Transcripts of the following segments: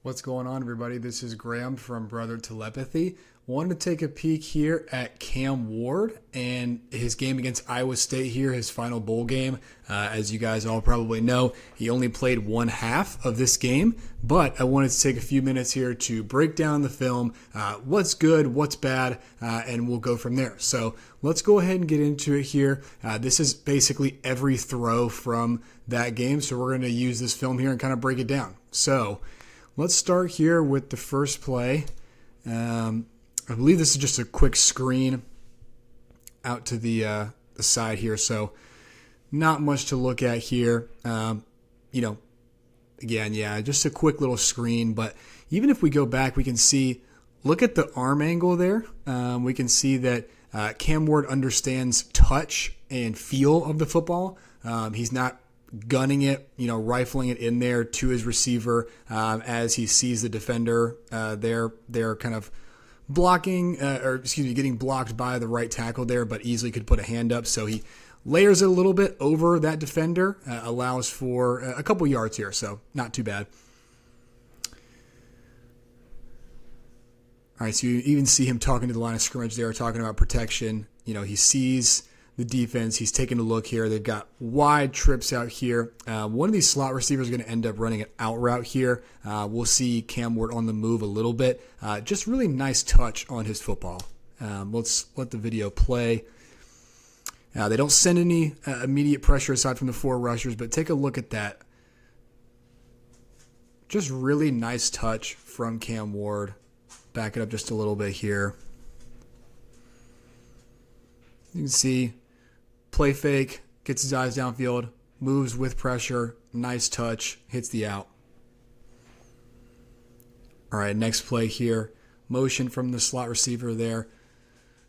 What's going on, everybody? This is Graham from Brother Telepathy. Wanted to take a peek here at Cam Ward and his game against Iowa State here, his final bowl game. As you guys all probably know, he only played one half of this game, but I wanted to take a few minutes here to break down the film, what's good, what's bad, and we'll go from there. So let's go ahead and get into it here. This is basically every throw from that game, so we're going to use this film here and kind of break it down. So let's start here with the first play. I believe this is just a quick screen out to the side here, so not much to look at here. Again, yeah, just a quick little screen. But even if we go back, we can see, look at the arm angle there. We can see that Cam Ward understands touch and feel of the football. He's not gunning it, rifling it in there to his receiver as he sees the defender. They're kind of getting blocked by the right tackle there, but easily could put a hand up. So he layers it a little bit over that defender, allows for a couple yards here, so not too bad. All right, so you even see him talking to the line of scrimmage there, talking about protection. He sees the defense. He's taking a look here. They've got wide trips out here. One of these slot receivers is going to end up running an out route here. We'll see Cam Ward on the move a little bit. Just really nice touch on his football. Let's let the video play. They don't send any immediate pressure aside from the four rushers, but take a look at that. Just really nice touch from Cam Ward. Back it up just a little bit here. You can see play fake, gets his eyes downfield, moves with pressure, nice touch, hits the out. All right, next play here. Motion from the slot receiver there.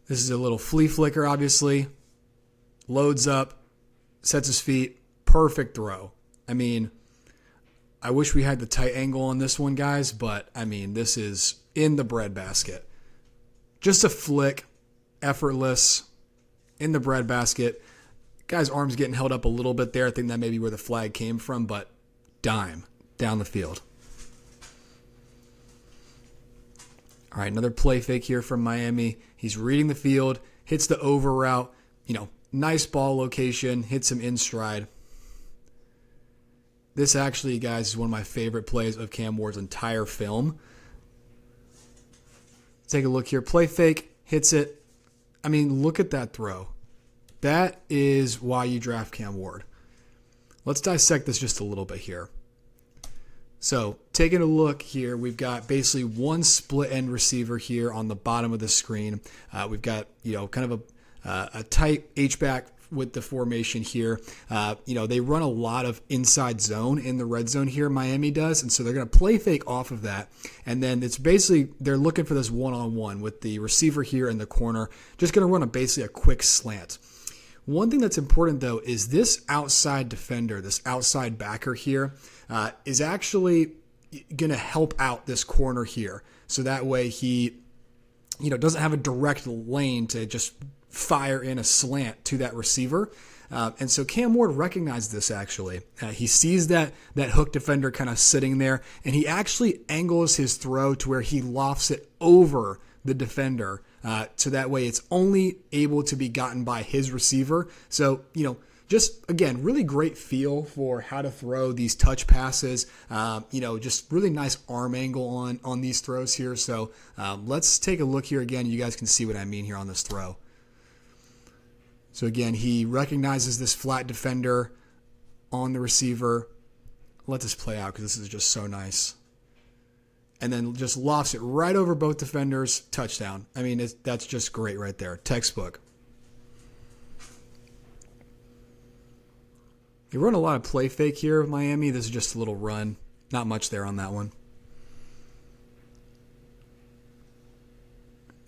This is a little flea flicker, obviously. Loads up, sets his feet, perfect throw. I wish we had the tight angle on this one, guys, but, this is in the breadbasket. Just a flick, effortless, in the breadbasket. Guy's arm's getting held up a little bit there. I think that may be where the flag came from, but dime down the field. All right, another play fake here from Miami. He's reading the field, hits the over route. Nice ball location, hits him in stride. This actually, guys, is one of my favorite plays of Cam Ward's entire film. Take a look here. Play fake, hits it. Look at that throw. That is why you draft Cam Ward. Let's dissect this just a little bit here. So taking a look here, we've got basically one split end receiver here on the bottom of the screen. We've got, kind of a tight H-back with the formation here. They run a lot of inside zone in the red zone here, Miami does, and so they're going to play fake off of that. And then it's basically, they're looking for this one-on-one with the receiver here in the corner, just going to run basically a quick slant. One thing that's important, though, is this outside defender, this outside backer here, is actually going to help out this corner here. So that way he, doesn't have a direct lane to just fire in a slant to that receiver. And so Cam Ward recognized this actually. He sees that hook defender kind of sitting there, and he actually angles his throw to where he lofts it over the defender. So that way it's only able to be gotten by his receiver. So, just, again, really great feel for how to throw these touch passes. Just really nice arm angle on these throws here. So let's take a look here again. You guys can see what I mean here on this throw. So again, he recognizes this flat defender on the receiver. Let this play out because this is just so nice. And then just lofts it right over both defenders. Touchdown. That's just great right there. Textbook. They run a lot of play fake here of Miami. This is just a little run. Not much there on that one.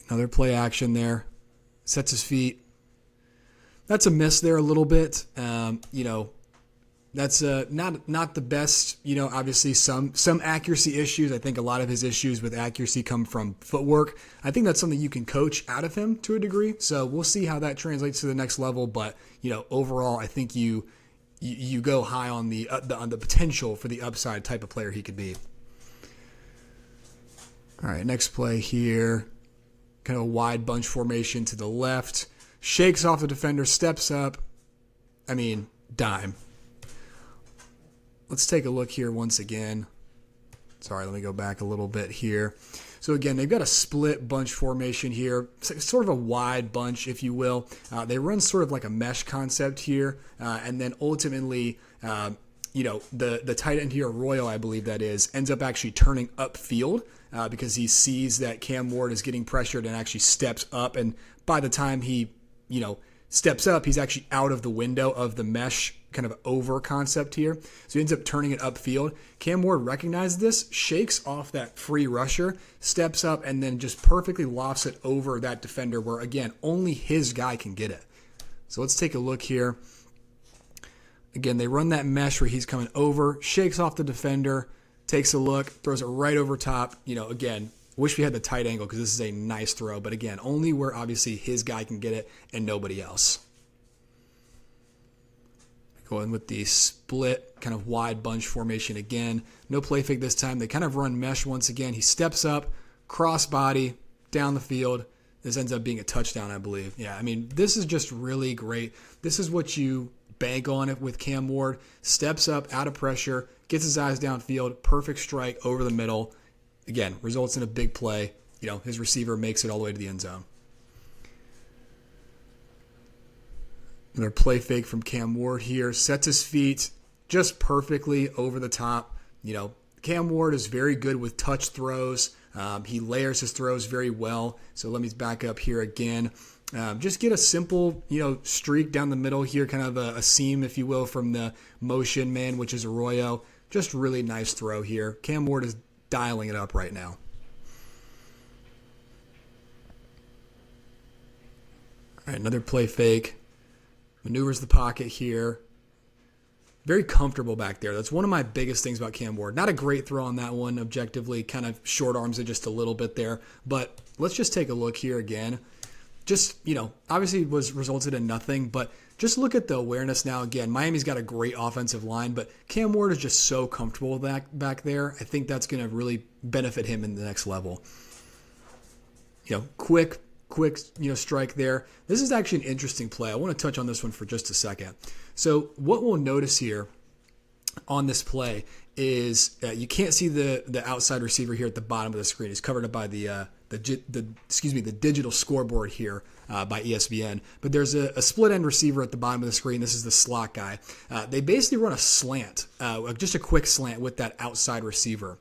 Another play action there. Sets his feet. That's a miss there a little bit. That's not the best. Obviously some accuracy issues. I think a lot of his issues with accuracy come from footwork. I think that's something you can coach out of him to a degree. So we'll see how that translates to the next level. But overall, I think you go high on the potential for the upside type of player he could be. All right, next play here. Kind of a wide bunch formation to the left. Shakes off the defender, steps up. I mean, dime. Let's take a look here once again. Sorry, let me go back a little bit here. So again, they've got a split bunch formation here, sort of a wide bunch, if you will. They run sort of like a mesh concept here, and then ultimately, the tight end here, Arroyo, I believe that is, ends up actually turning upfield because he sees that Cam Ward is getting pressured and actually steps up. And by the time he, steps up, he's actually out of the window of the mesh kind of over concept here. So he ends up turning it upfield. Cam Ward recognizes this, shakes off that free rusher, steps up, and then just perfectly lofts it over that defender where, again, only his guy can get it. So let's take a look here. Again, they run that mesh where he's coming over, shakes off the defender, takes a look, throws it right over top. Again, wish we had the tight angle because this is a nice throw. But again, only where obviously his guy can get it and nobody else. Going with the split kind of wide bunch formation again. No play fake this time. They kind of run mesh once again. He steps up, cross body, down the field. This ends up being a touchdown, I believe. Yeah, I mean, this is just really great. This is what you bank on it with Cam Ward. Steps up, out of pressure, gets his eyes downfield, perfect strike over the middle. Again, results in a big play. His receiver makes it all the way to the end zone. Another play fake from Cam Ward here. Sets his feet just perfectly over the top. Cam Ward is very good with touch throws. He layers his throws very well. So let me back up here again. Just get a simple, streak down the middle here, kind of a seam, if you will, from the motion man, which is Arroyo. Just really nice throw here. Cam Ward is dialing it up right now. All right, another play fake. Maneuvers the pocket here. Very comfortable back there. That's one of my biggest things about Cam Ward. Not a great throw on that one, objectively. Kind of short arms it just a little bit there. But let's just take a look here again. Just, obviously was resulted in nothing, but just look at the awareness now. Again, Miami's got a great offensive line, but Cam Ward is just so comfortable with that back there. I think that's going to really benefit him in the next level. Quick, strike there. This is actually an interesting play. I want to touch on this one for just a second. So what we'll notice here on this play is you can't see the outside receiver here at the bottom of the screen. He's covered up by the digital scoreboard here by ESPN. But there's a split end receiver at the bottom of the screen. This is the slot guy. They basically run a slant, just a quick slant with that outside receiver.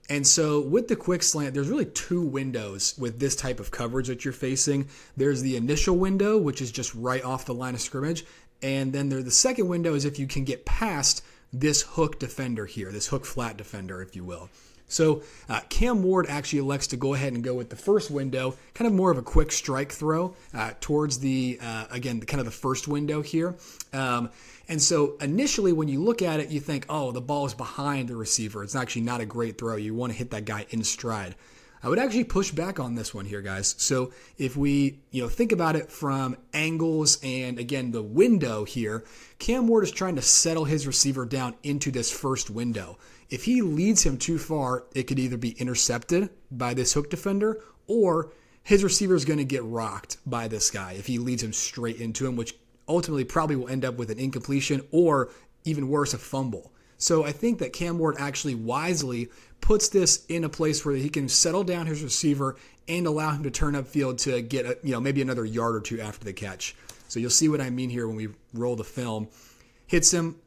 And so with the quick slant, there's really two windows with this type of coverage that you're facing. There's the initial window, which is just right off the line of scrimmage. And then the second window is if you can get past this hook defender here, this hook flat defender, if you will. So Cam Ward actually elects to go ahead and go with the first window, kind of more of a quick strike throw towards the, again, kind of the first window here. And so initially when you look at it, you think, oh, the ball is behind the receiver. It's actually not a great throw. You want to hit that guy in stride. I would actually push back on this one here, guys. So if we, think about it from angles and, again, the window here, Cam Ward is trying to settle his receiver down into this first window. If he leads him too far, it could either be intercepted by this hook defender or his receiver is going to get rocked by this guy if he leads him straight into him, which ultimately probably will end up with an incompletion or, even worse, a fumble. So I think that Cam Ward actually wisely puts this in a place where he can settle down his receiver and allow him to turn upfield to get maybe another yard or two after the catch. So you'll see what I mean here when we roll the film. Hits him,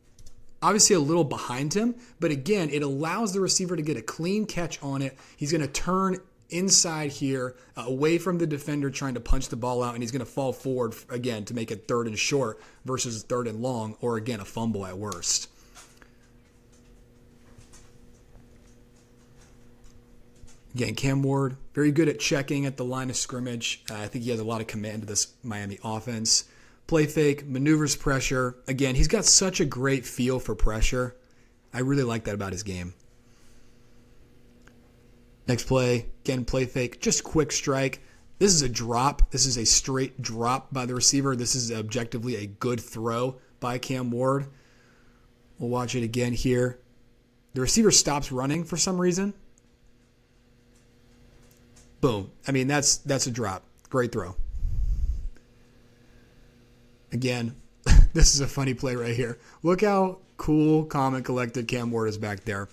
obviously a little behind him, but again, it allows the receiver to get a clean catch on it. He's going to turn inside here, away from the defender trying to punch the ball out, and he's going to fall forward again to make it third and short versus third and long, or again, a fumble at worst. Again, Cam Ward, very good at checking at the line of scrimmage. I think he has a lot of command to this Miami offense. Play fake, maneuvers pressure. Again, he's got such a great feel for pressure. I really like that about his game. Next play, again, play fake, just quick strike. This is a drop. This is a straight drop by the receiver. This is objectively a good throw by Cam Ward. We'll watch it again here. The receiver stops running for some reason. Boom. I mean, that's a drop. Great throw. Again, this is a funny play right here. Look how cool, calm, and collected Cam Ward is back there.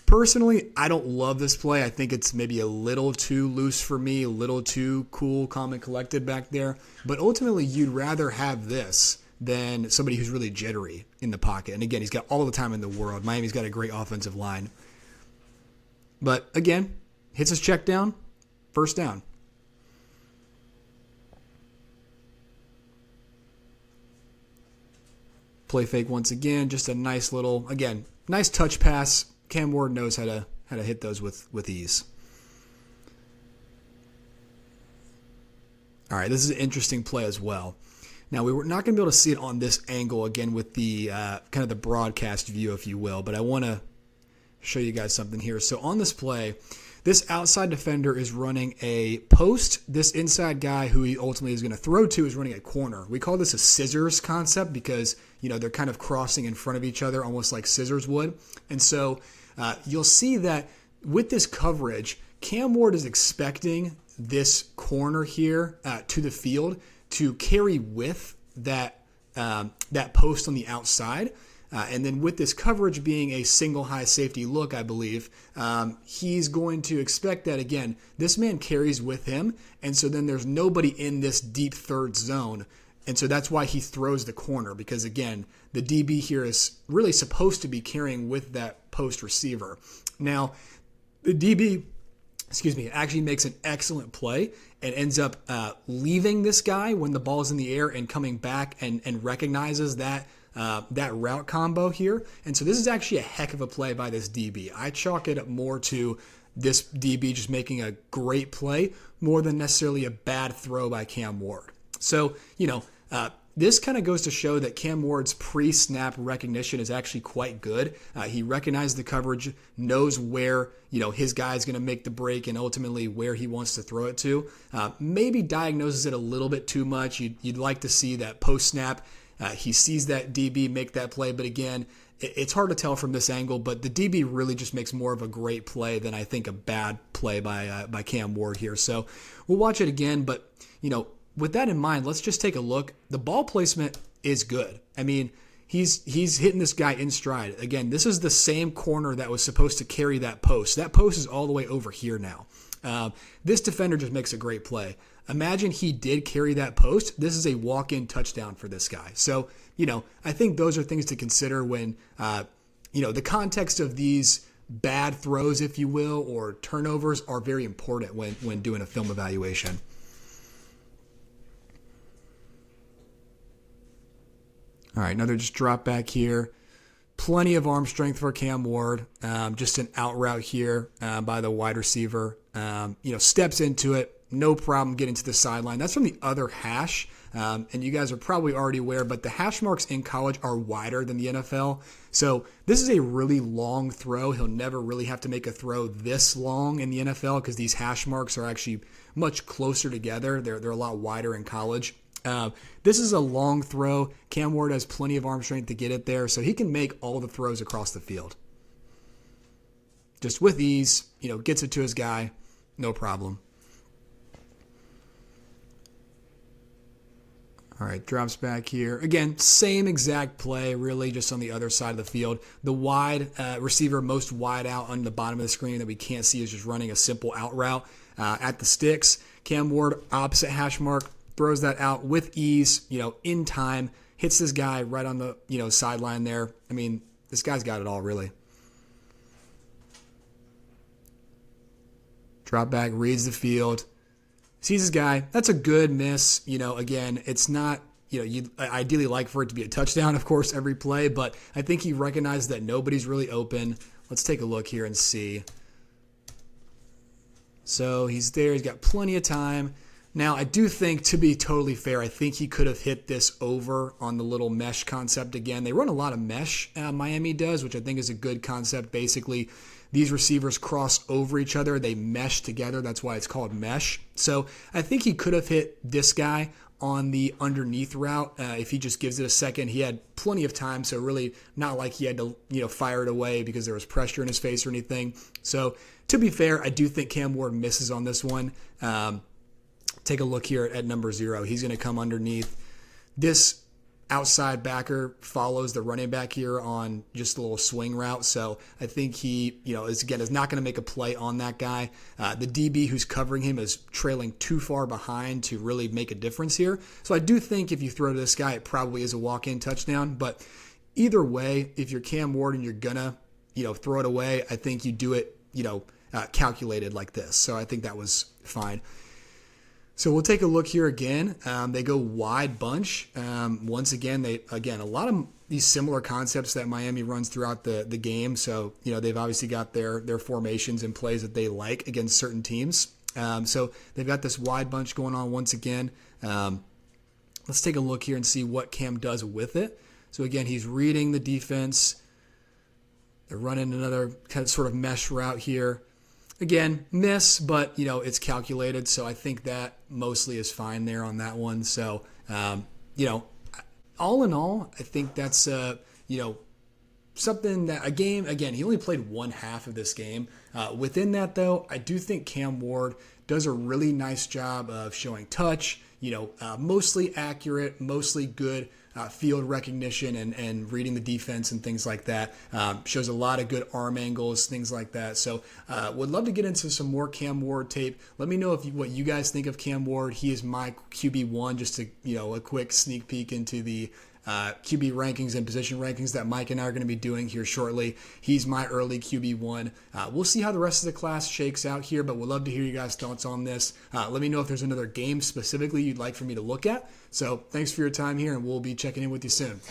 Personally, I don't love this play. I think it's maybe a little too loose for me, a little too cool, calm, and collected back there. But ultimately, you'd rather have this than somebody who's really jittery in the pocket. And again, he's got all the time in the world. Miami's got a great offensive line. But again, hits his check down, first down. Play fake once again, just a nice little, again, nice touch pass. Cam Ward knows how to hit those with ease. All right, this is an interesting play as well. Now, we were not going to be able to see it on this angle, again, with the kind of the broadcast view, if you will, but I want to show you guys something here. So on this play, this outside defender is running a post. This inside guy who he ultimately is going to throw to is running a corner. We call this a scissors concept because, they're kind of crossing in front of each other almost like scissors would. And so you'll see that with this coverage, Cam Ward is expecting this corner here to the field to carry with that post on the outside. And then with this coverage being a single high safety look, I believe, he's going to expect that, again, this man carries with him. And so then there's nobody in this deep third zone. And so that's why he throws the corner because, again, the DB here is really supposed to be carrying with that post receiver. Now, the DB, actually makes an excellent play and ends up leaving this guy when the ball is in the air and coming back and recognizes that route combo here. And so this is actually a heck of a play by this DB. I chalk it up more to this DB just making a great play more than necessarily a bad throw by Cam Ward. So, this kind of goes to show that Cam Ward's pre-snap recognition is actually quite good. He recognized the coverage, knows where, his guy is going to make the break and ultimately where he wants to throw it to. Maybe diagnoses it a little bit too much. You'd like to see that post-snap. He sees that DB make that play, but again, it's hard to tell from this angle, but the DB really just makes more of a great play than I think a bad play by Cam Ward here. So we'll watch it again, but, with that in mind, let's just take a look. The ball placement is good. I mean, he's hitting this guy in stride. Again, this is the same corner that was supposed to carry that post. That post is all the way over here now. This defender just makes a great play. Imagine he did carry that post. This is a walk-in touchdown for this guy. So, I think those are things to consider when, the context of these bad throws, if you will, or turnovers are very important when doing a film evaluation. All right, another just drop back here. Plenty of arm strength for Cam Ward. Just an out route here by the wide receiver. Steps into it. No problem getting to the sideline. That's from the other hash. And you guys are probably already aware, but the hash marks in college are wider than the NFL. So this is a really long throw. He'll never really have to make a throw this long in the NFL because these hash marks are actually much closer together. They're a lot wider in college. This is a long throw. Cam Ward has plenty of arm strength to get it there, so he can make all the throws across the field. Just with ease, gets it to his guy, no problem. All right, drops back here. Again, same exact play, really, just on the other side of the field. The wide receiver, most wide out on the bottom of the screen that we can't see is just running a simple out route at the sticks. Cam Ward, opposite hash mark, throws that out with ease, in time, hits this guy right on the, sideline there. I mean, this guy's got it all, really. Drop back, reads the field, sees his guy. That's a good miss. Again, it's not, you'd ideally like for it to be a touchdown, of course, every play, but I think he recognized that nobody's really open. Let's take a look here and see. So he's there. He's got plenty of time. Now, I do think, to be totally fair, I think he could have hit this over on the little mesh concept again. They run a lot of mesh, Miami does, which I think is a good concept. Basically, these receivers cross over each other. They mesh together. That's why it's called mesh. So I think he could have hit this guy on the underneath route. If he just gives it a second, he had plenty of time, so really not like he had to fire it away because there was pressure in his face or anything. So to be fair, I do think Cam Ward misses on this one. Take a look here at number 0. He's going to come underneath. This outside backer follows the running back here on just a little swing route. So I think he, is not going to make a play on that guy. The DB who's covering him is trailing too far behind to really make a difference here. So I do think if you throw to this guy, it probably is a walk-in touchdown. But either way, if you're Cam Ward and you're going to, throw it away, I think you do it, calculated like this. So I think that was fine. So we'll take a look here again. They go wide bunch. Once again, a lot of these similar concepts that Miami runs throughout the game. So, they've obviously got their formations and plays that they like against certain teams. So they've got this wide bunch going on once again. Let's take a look here and see what Cam does with it. So again, he's reading the defense. They're running another kind of sort of mesh route here. Again, miss, but, it's calculated, so I think that mostly is fine there on that one. So, all in all, I think that's, something that a game, again, he only played one half of this game. Within that, though, I do think Cam Ward does a really nice job of showing touch, mostly accurate, mostly good field recognition and reading the defense and things like that. Shows a lot of good arm angles, things like that. So would love to get into some more Cam Ward tape. Let me know what you guys think of Cam Ward. He is my QB1, just to, a quick sneak peek into the QB rankings and position rankings that Mike and I are going to be doing here shortly. He's my early QB1. We'll see how the rest of the class shakes out here, but we'd love to hear you guys' thoughts on this. Let me know if there's another game specifically you'd like for me to look at. So thanks for your time here, and we'll be checking in with you soon.